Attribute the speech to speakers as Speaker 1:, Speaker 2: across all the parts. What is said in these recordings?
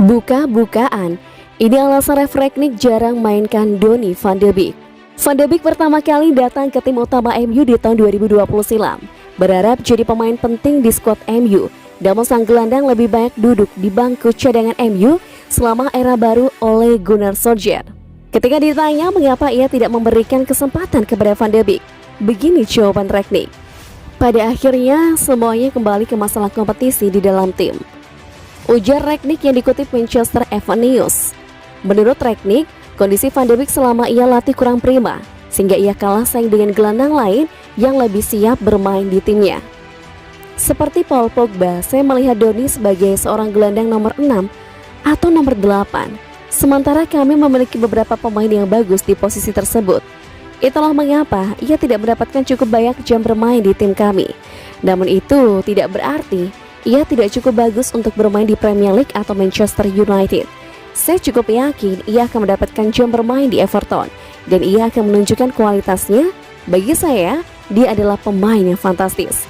Speaker 1: Buka-bukaan, ini alasan Ralf Rangnick jarang mainkan Donny van de Beek. Van de Beek pertama kali datang ke tim utama MU di tahun 2020 silam, berharap jadi pemain penting di skuad MU. Namun sang gelandang lebih banyak duduk di bangku cadangan MU selama era baru Ole Gunnar Solskjaer. Ketika ditanya mengapa ia tidak memberikan kesempatan kepada Van de Beek, begini jawaban Rangnick. Pada akhirnya semuanya kembali ke masalah kompetisi di dalam tim, ujar Rangnick yang dikutip Manchester Evening News. Menurut Rangnick, kondisi Van de Beek selama ia latih kurang prima, sehingga ia kalah saing dengan gelandang lain yang lebih siap bermain di timnya. Seperti Paul Pogba, saya melihat Donny sebagai seorang gelandang nomor 6 atau nomor 8. Sementara kami memiliki beberapa pemain yang bagus di posisi tersebut. Itulah mengapa ia tidak mendapatkan cukup banyak jam bermain di tim kami. Namun itu tidak berarti ia tidak cukup bagus untuk bermain di Premier League atau Manchester United. Saya cukup yakin ia akan mendapatkan jam bermain di Everton dan ia akan menunjukkan kualitasnya. Bagi saya, dia adalah pemain yang fantastis.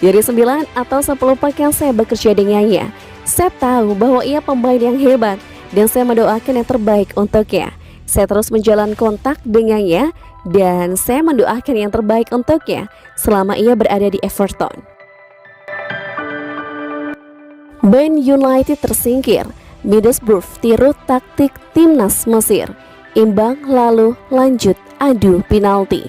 Speaker 1: Dari 9 atau 10 pekan saya bekerja dengannya, saya tahu bahwa ia pemain yang hebat dan saya mendoakan yang terbaik untuknya. Saya terus menjalin kontak dengannya dan saya mendoakan yang terbaik untuknya selama ia berada di Everton. Man United tersingkir, Middlesbrough tiru taktik timnas Mesir, imbang lalu lanjut adu penalti.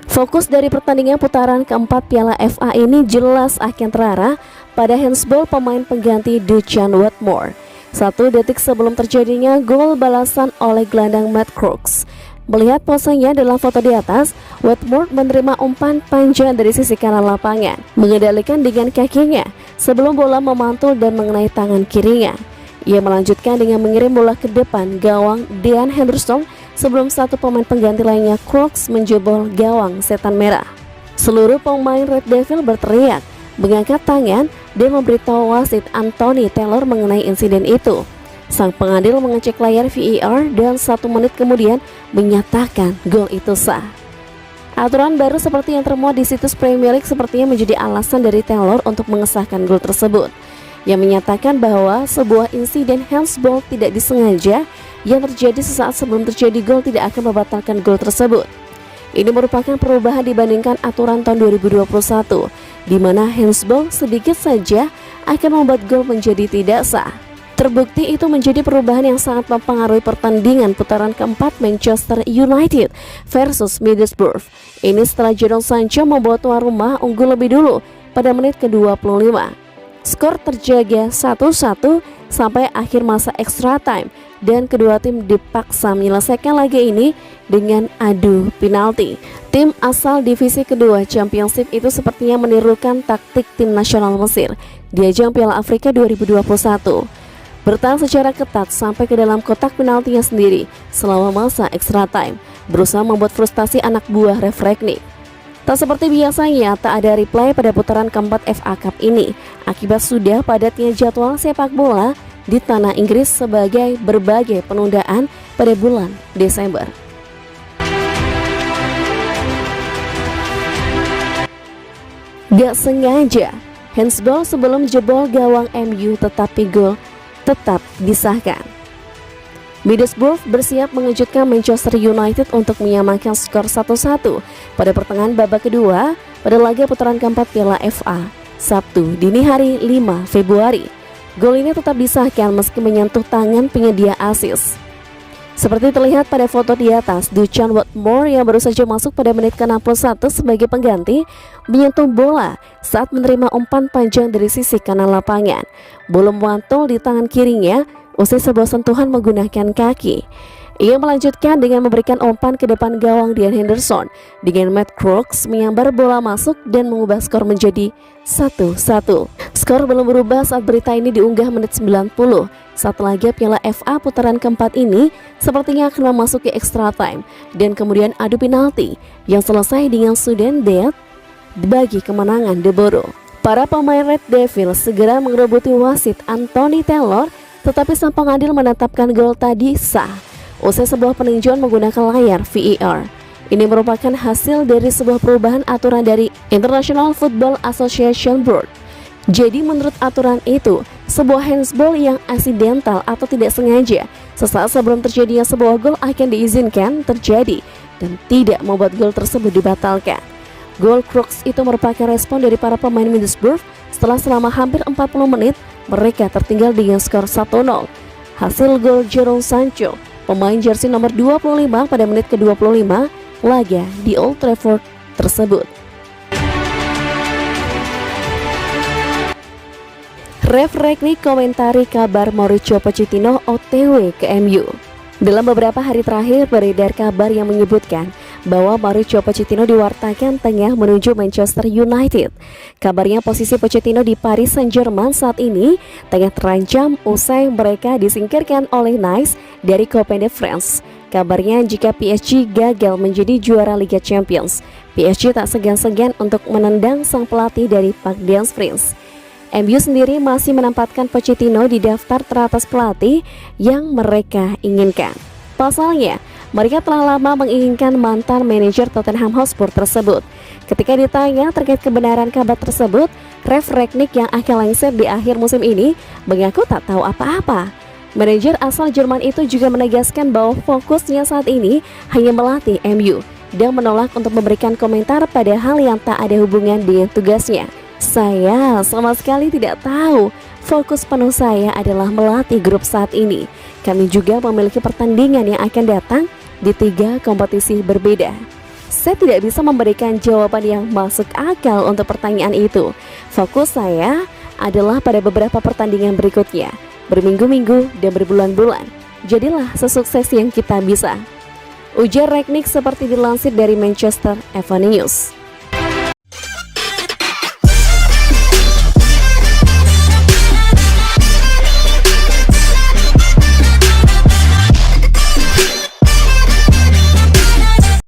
Speaker 1: Fokus dari pertandingan putaran keempat Piala FA ini jelas akan terarah pada handsball pemain pengganti Duchan Watmore. 1 detik sebelum terjadinya gol balasan oleh gelandang Matt Crooks. Melihat posenya dalam foto di atas, Watmore menerima umpan panjang dari sisi kanan lapangan, mengendalikan dengan kakinya sebelum bola memantul dan mengenai tangan kirinya. Ia melanjutkan dengan mengirim bola ke depan gawang Dean Henderson sebelum satu pemain pengganti lainnya Crooks menjebol gawang setan merah. Seluruh pemain Red Devil berteriak, mengangkat tangan dan memberitahu wasit Anthony Taylor mengenai insiden itu. Sang pengadil mengecek layar VAR dan 1 menit kemudian menyatakan gol itu sah. Aturan baru seperti yang termuat di situs Premier League sepertinya menjadi alasan dari Taylor untuk mengesahkan gol tersebut, yang menyatakan bahwa sebuah insiden handsball tidak disengaja yang terjadi sesaat sebelum terjadi gol tidak akan membatalkan gol tersebut. Ini merupakan perubahan dibandingkan aturan tahun 2021, di mana handsball sedikit saja akan membuat gol menjadi tidak sah. Terbukti itu menjadi perubahan yang sangat mempengaruhi pertandingan putaran keempat Manchester United versus Middlesbrough. Ini setelah Jadon Sancho membuat tuan rumah unggul lebih dulu pada menit ke-25. Skor terjaga 1-1 sampai akhir masa extra time dan kedua tim dipaksa menyelesaikan laga ini dengan adu penalti. Tim asal divisi kedua Championship itu sepertinya menirukan taktik tim nasional Mesir di ajang Piala Afrika 2021. Bertahan secara ketat sampai ke dalam kotak penaltinya sendiri selama masa extra time, berusaha membuat frustasi anak buah Ralf Rangnick. Tak seperti biasanya, tak ada replay pada putaran keempat FA Cup ini akibat sudah padatnya jadwal sepak bola di tanah Inggris sebagai berbagai penundaan pada bulan Desember. Gak sengaja, handsball sebelum jebol gawang MU tetapi gol tetap disahkan. Middlesbrough bersiap mengejutkan Manchester United untuk menyamakan skor 1-1 pada pertengahan babak kedua pada laga putaran keempat Piala FA Sabtu dini hari 5 Februari. Gol ini tetap disahkan meski menyentuh tangan penyedia asis. Seperti terlihat pada foto di atas, Duchan Watmore yang baru saja masuk pada menit ke-61 sebagai pengganti menyentuh bola saat menerima umpan panjang dari sisi kanan lapangan. Bola memantul di tangan kirinya usai sebuah sentuhan menggunakan kaki. Ia melanjutkan dengan memberikan umpan ke depan gawang Dean Henderson dengan Matt Crooks menyambar bola masuk dan mengubah skor menjadi 1-1. Skor belum berubah saat berita ini diunggah menit 90. Saat laga Piala FA putaran keempat ini sepertinya akan memasuki extra time dan kemudian adu penalti yang selesai dengan sudden death bagi kemenangan The Borough. Para pemain Red Devil segera mengerebuti wasit Anthony Taylor, tetapi sang pengadil menetapkan gol tadi sah usai sebuah peninjauan menggunakan layar VAR. Ini merupakan hasil dari sebuah perubahan aturan dari International Football Association Board. Jadi menurut aturan itu, sebuah handsball yang aksidental atau tidak sengaja sesaat sebelum terjadinya sebuah gol akan diizinkan terjadi dan tidak membuat gol tersebut dibatalkan. Gol Crooks itu merupakan respon dari para pemain Middlesbrough setelah selama hampir 40 menit mereka tertinggal dengan skor 1-0. Hasil gol Jadon Sancho, pemain jersey nomor 25 pada menit ke-25 laga di Old Trafford tersebut. Ref Rangnick komentari kabar Mauricio Pochettino OTW ke MU. Dalam beberapa hari terakhir beredar kabar yang menyebutkan bahwa Mauricio Pochettino diwartakan tengah menuju Manchester United. Kabarnya posisi Pochettino di Paris Saint-Germain saat ini tengah terancam usai mereka disingkirkan oleh Nice dari Coupe de France. Kabarnya jika PSG gagal menjadi juara Liga Champions, PSG tak segan-segan untuk menendang sang pelatih dari Parc des Princes. MU sendiri masih menempatkan Pochettino di daftar teratas pelatih yang mereka inginkan. Pasalnya, mereka telah lama menginginkan mantan manajer Tottenham Hotspur tersebut. Ketika ditanya terkait kebenaran kabar tersebut, Ref Rangnick yang akan lengser di akhir musim ini mengaku tak tahu apa-apa. Manajer asal Jerman itu juga menegaskan bahwa fokusnya saat ini hanya melatih MU dan menolak untuk memberikan komentar pada hal yang tak ada hubungan dengan tugasnya. Saya sama sekali tidak tahu. Fokus penuh saya adalah melatih grup saat ini. Kami juga memiliki pertandingan yang akan datang di 3 kompetisi berbeda. Saya tidak bisa memberikan jawaban yang masuk akal untuk pertanyaan itu. Fokus saya adalah pada beberapa pertandingan berikutnya, berminggu-minggu dan berbulan-bulan. Jadilah sesukses yang kita bisa, ujar Rangnick seperti dilansir dari Manchester Evening News.